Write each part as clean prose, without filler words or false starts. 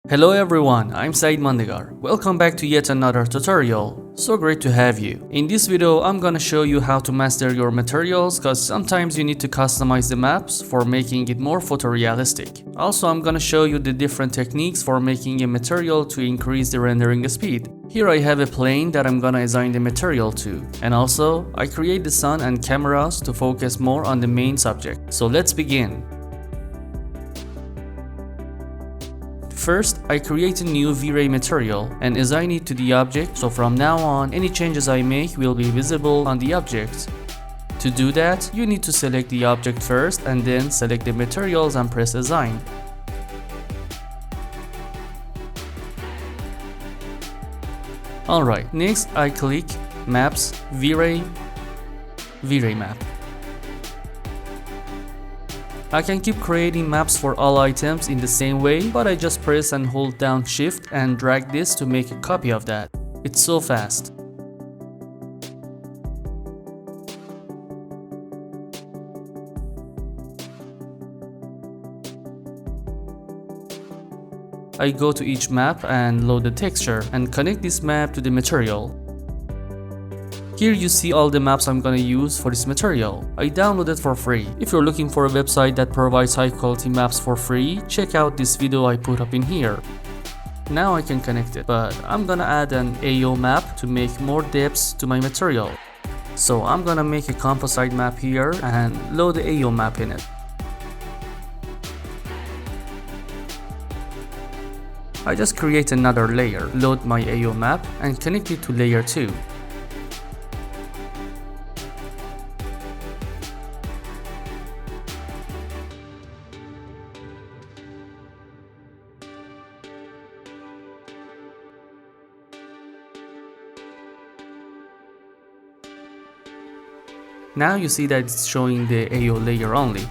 Hello everyone, I'm Said Mandigar. Welcome back to yet another tutorial. So great to have you. In this video, I'm gonna show you how to master your materials cause sometimes you need to customize the maps for making it more photorealistic. Also, I'm gonna show you the different techniques for making a material to increase the rendering speed. Here I have a plane that I'm gonna assign the material to. And also, I create the sun and cameras to focus more on the main subject. So let's begin. First, I create a new V-Ray material and assign it to the object, so from now on, any changes I make will be visible on the object. To do that, you need to select the object first and then select the materials and press Assign. Alright, next I click Maps, V-Ray Map. I can keep creating maps for all items in the same way, but I just press and hold down Shift and drag this to make a copy of that. It's so fast. I go to each map and load the texture and connect this map to the material. Here you see all the maps I'm gonna use for this material. I downloaded for free. If you're looking for a website that provides high quality maps for free, check out this video I put up in here. Now I can connect it, but I'm gonna add an AO map to make more depths to my material. So I'm gonna make a composite map here and load the AO map in it. I just create another layer, load my AO map and connect it to layer 2. Now you see that it's showing the AO layer only.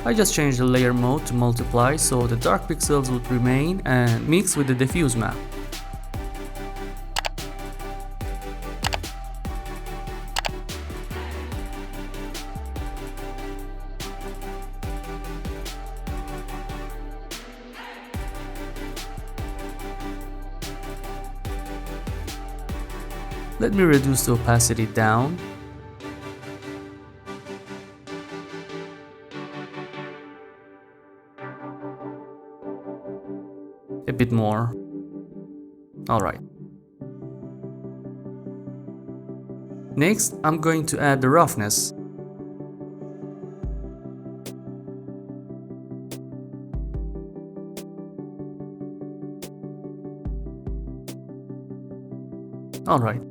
I just changed the layer mode to multiply so the dark pixels would remain and mix with the diffuse map. Let me reduce the opacity down. A bit more. Alright. Next, I'm going to add the roughness. Alright.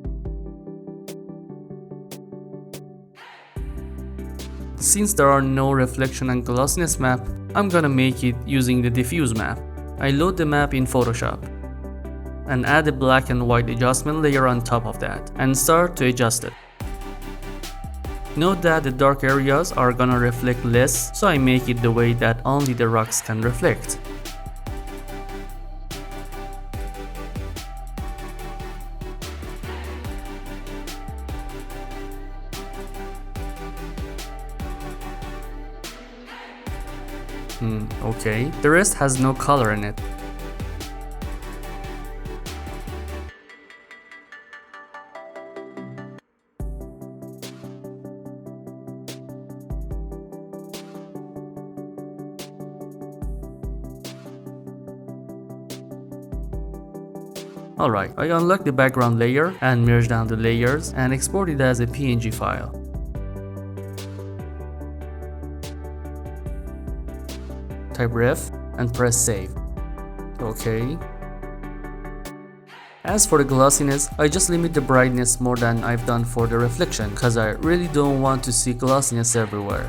Since there are no reflection and glossiness map, I'm gonna make it using the diffuse map. I load the map in Photoshop and add a black and white adjustment layer on top of that and start to adjust it. Note that the dark areas are gonna reflect less, so I make it the way that only the rocks can reflect. Okay, the rest has no color in it. Alright, I unlock the background layer and merge down the layers and export it as a PNG file. Type ref and press save. Okay. As for the glossiness, I just limit the brightness more than I've done for the reflection because I really don't want to see glossiness everywhere.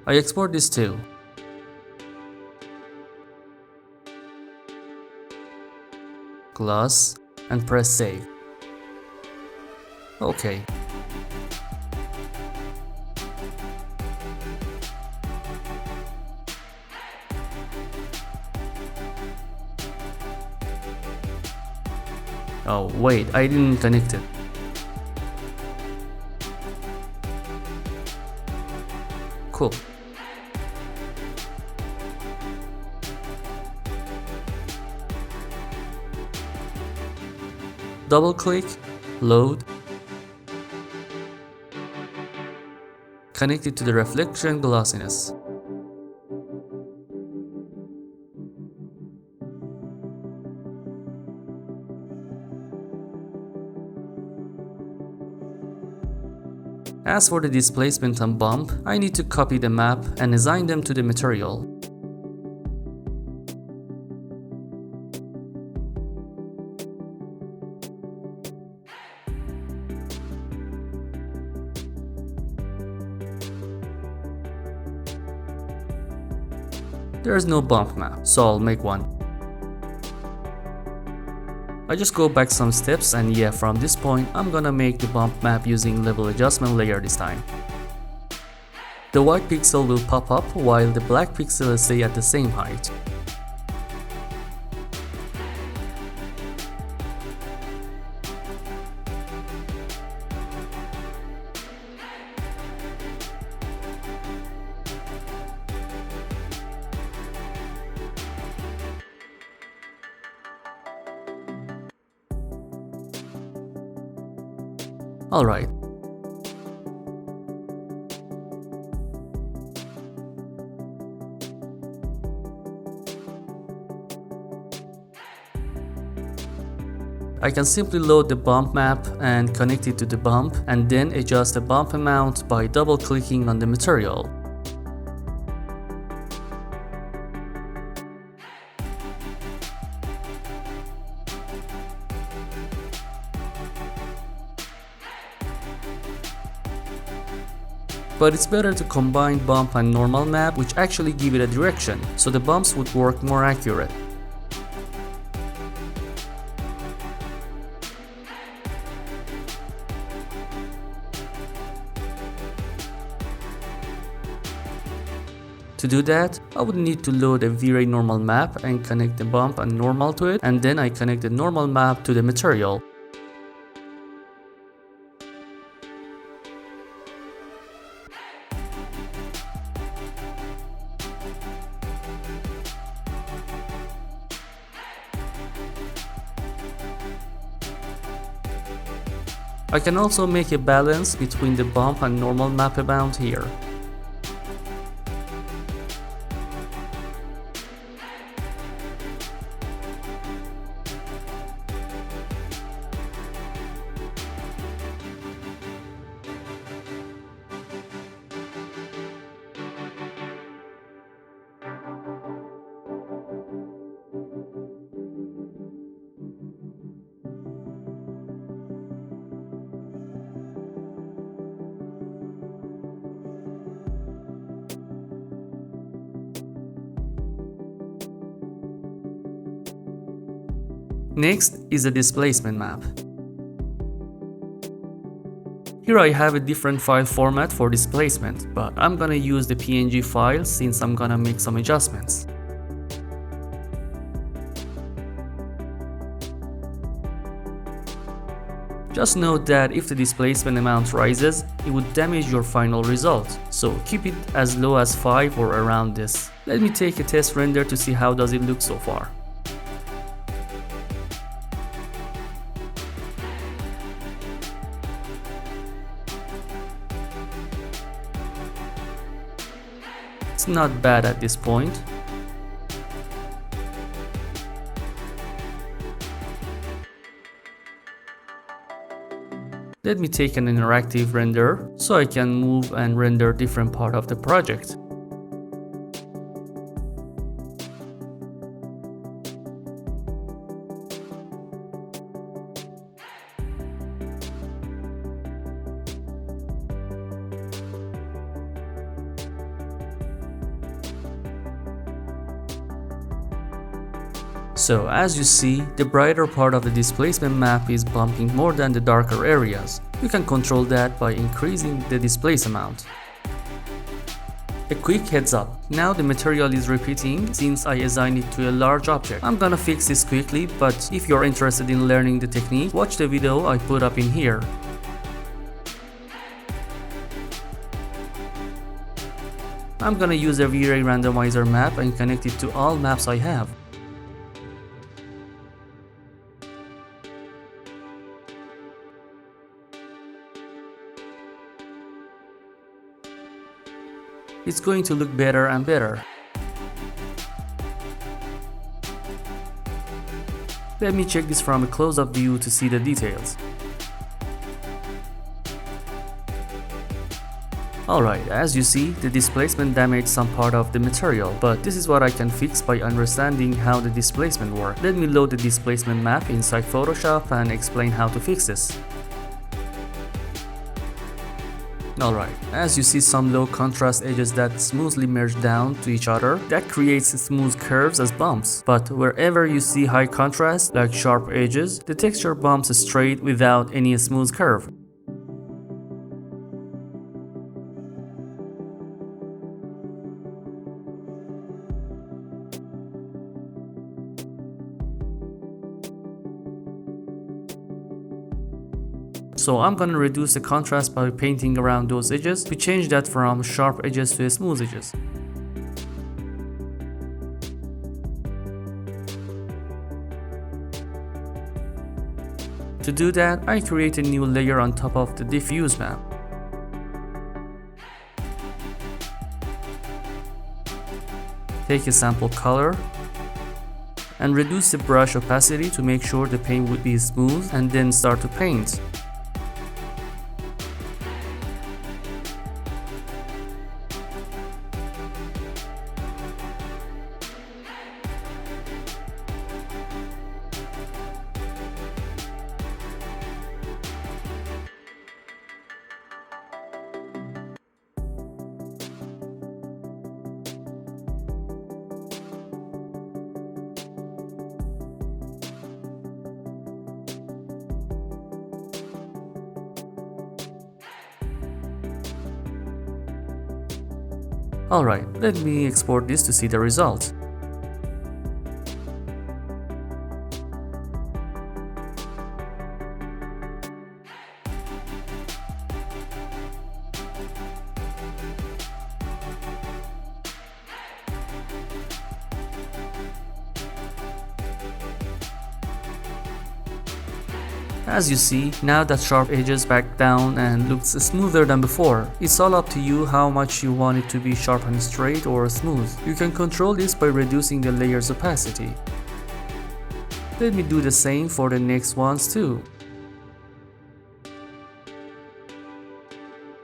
I export this too. Gloss and press save. Okay. Oh wait, I didn't connect it. Cool. Double click, load, connect it to the reflection glossiness. As for the displacement and bump, I need to copy the map and assign them to the material. There is no bump map, so I'll make one. I just go back some steps, and yeah, from this point I'm gonna make the bump map using level adjustment layer this time. The white pixel will pop up while the black pixel will stay at the same height. Alright. I can simply load the bump map and connect it to the bump, and then adjust the bump amount by double clicking on the material. But it's better to combine bump and normal map, which actually give it a direction, so the bumps would work more accurate. To do that, I would need to load a vide normal map and connect the bump and normal to it, and then I connect the normal map to the material. I can also make a balance between the bump and normal map amount here. Next is the displacement map. Here I have a different file format for displacement, but I'm gonna use the PNG file since I'm gonna make some adjustments. Just note that if the displacement amount rises, it would damage your final result, so keep it as low as 5 or around this. Let me take a test render to see how does it look so far. It's not bad at this point. Let me take an interactive render so I can move and render different part of the project. So as you see, the brighter part of the displacement map is bumping more than the darker areas. You can control that by increasing the displace amount. A quick heads up, now the material is repeating since I assigned it to a large object. I'm gonna fix this quickly, but if you're interested in learning the technique, watch the video I put up in here. I'm gonna use a vide randomizer map and connect it to all maps I have. It's going to look better and better. Let me check this from a close-up view to see the details. Alright, as you see, the displacement damaged some part of the material, but this is what I can fix by understanding how the displacement works. Let me load the displacement map inside Photoshop and explain how to fix this. Alright, as you see some low contrast edges that smoothly merge down to each other, that creates smooth curves as bumps. But wherever you see high contrast, like sharp edges, the texture bumps straight without any smooth curve. So I'm gonna reduce the contrast by painting around those edges to change that from sharp edges to smooth edges. To do that, I create a new layer on top of the diffuse map. Take a sample color and reduce the brush opacity to make sure the paint would be smooth, and then start to paint. Alright, let me export this to see the result. As you see, now that sharp edges back down and looks smoother than before. It's all up to you how much you want it to be sharp and straight or smooth. You can control this by reducing the layer's opacity. Let me do the same for the next ones too.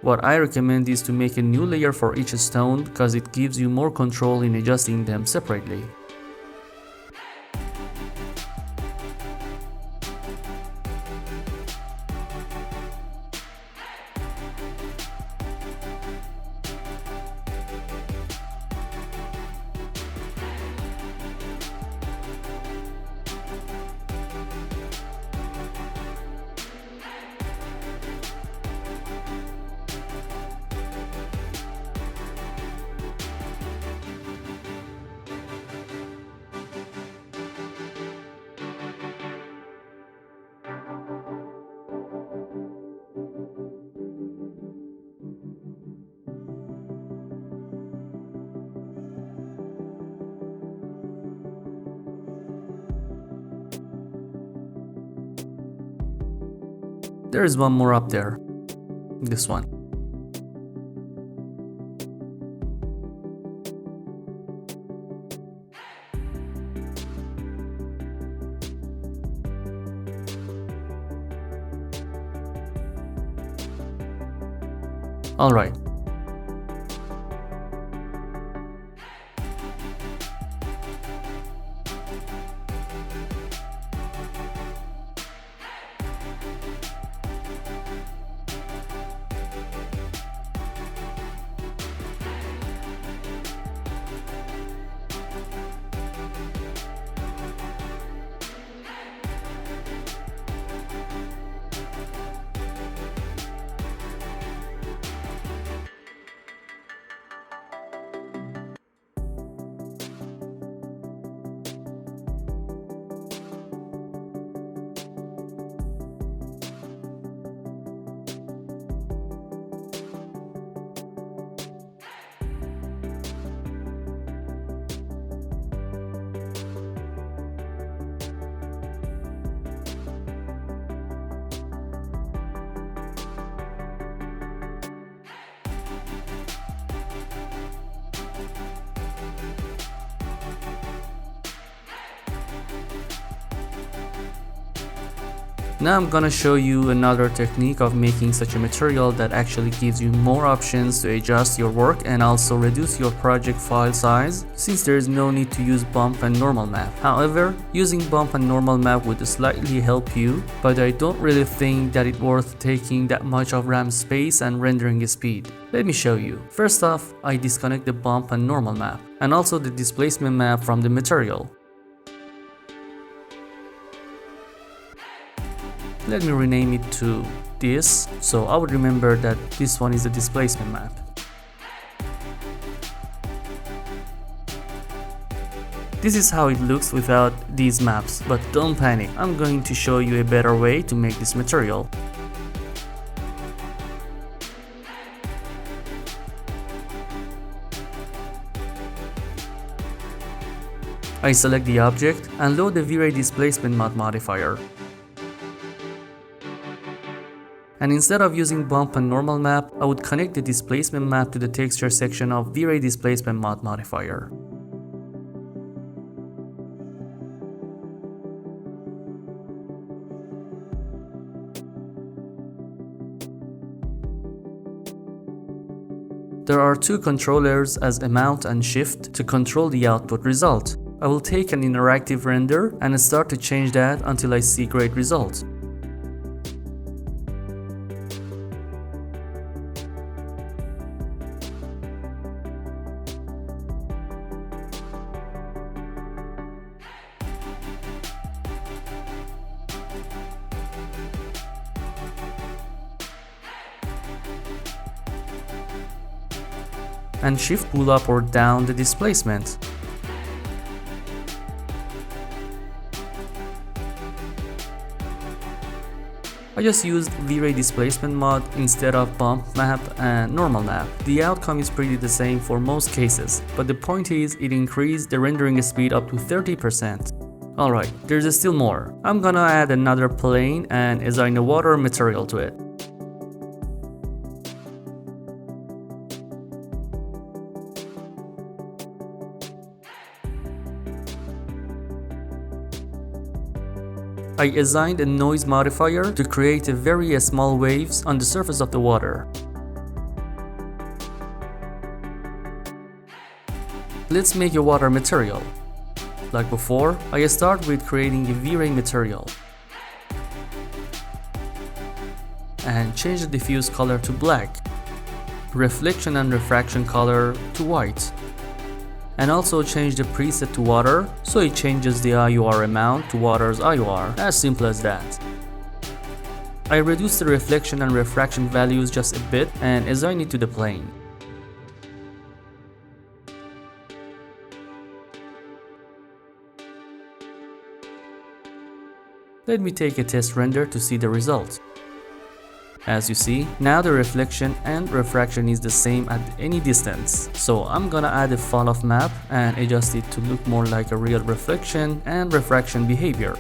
What I recommend is to make a new layer for each stone because it gives you more control in adjusting them separately. There is one more up there. This one. All right. Now I'm gonna show you another technique of making such a material that actually gives you more options to adjust your work and also reduce your project file size, since there is no need to use bump and normal map. However, using bump and normal map would slightly help you, but I don't really think that it's worth taking that much of RAM space and rendering speed. Let me show you. First off, I disconnect the bump and normal map and also the displacement map from the material. Let me rename it to this, so I would remember that this one is the displacement map. This is how it looks without these maps, but don't panic, I'm going to show you a better way to make this material. I select the object and load the vide Displacement Mod modifier. And instead of using bump and normal map, I would connect the displacement map to the texture section of vide Displacement Mod modifier. There are two controllers as amount and shift to control the output result. I will take an interactive render and start to change that until I see great results. And shift pull up or down the displacement. I just used vide Displacement Mod instead of bump map and normal map. The outcome is pretty the same for most cases, but the point is it increased the rendering speed up to 30%. Alright, there's still more. I'm gonna add another plane and assign a water material to it. I assigned a noise modifier to create a very small waves on the surface of the water. Let's make a water material. Like before, I start with creating a V-Ray material and change the diffuse color to black, reflection and refraction color to white, and also change the preset to water so it changes the IUR amount to water's IUR, as simple as that. I reduce the reflection and refraction values just a bit and assign it to the plane. Let me take a test render to see the result. As you see, now the reflection and refraction is the same at any distance. So I'm gonna add a fall off map and adjust it to look more like a real reflection and refraction behavior.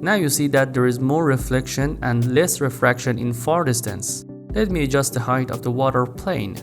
Now you see that there is more reflection and less refraction in far distance. Let me adjust the height of the water plane.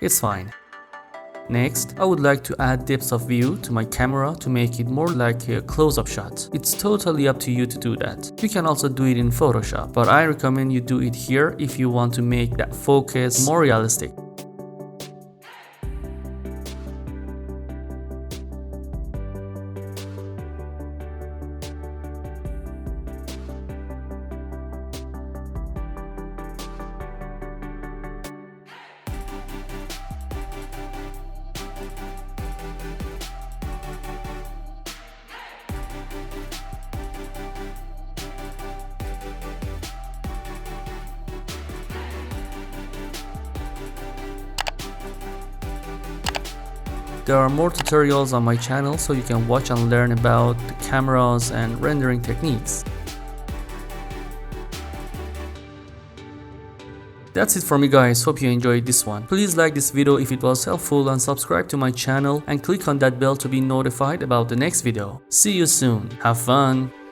It's fine. Next, I would like to add depth of view to my camera to make it more like a close-up shot. It's totally up to you to do that. You can also do it in Photoshop, but I recommend you do it here if you want to make that focus more realistic. There are more tutorials on my channel, so you can watch and learn about the cameras and rendering techniques. That's it for me guys, hope you enjoyed this one. Please like this video if it was helpful and subscribe to my channel and click on that bell to be notified about the next video. See you soon, have fun!